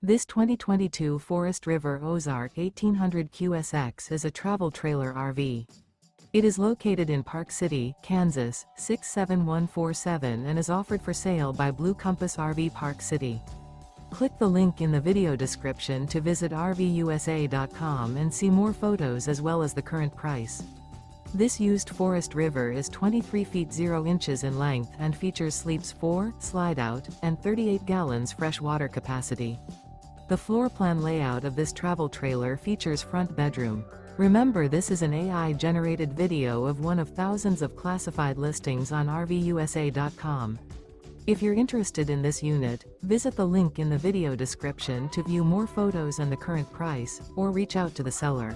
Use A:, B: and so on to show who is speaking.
A: This 2022 Forest River Ozark 1800 QSX is a travel trailer RV. It is located in Park City, Kansas, 67147 and is offered for sale by Blue Compass RV Park City. Click the link in the video description to visit RVUSA.com and see more photos as well as the current price. This used Forest River is 23 feet 0 inches in length and features sleeps 4, slide-out, and 38 gallons fresh water capacity. The floor plan layout of this travel trailer features front bedroom. Remember, this is an AI-generated video of one of thousands of classified listings on RVUSA.com. If you're interested in this unit, visit the link in the video description to view more photos and the current price, or reach out to the seller.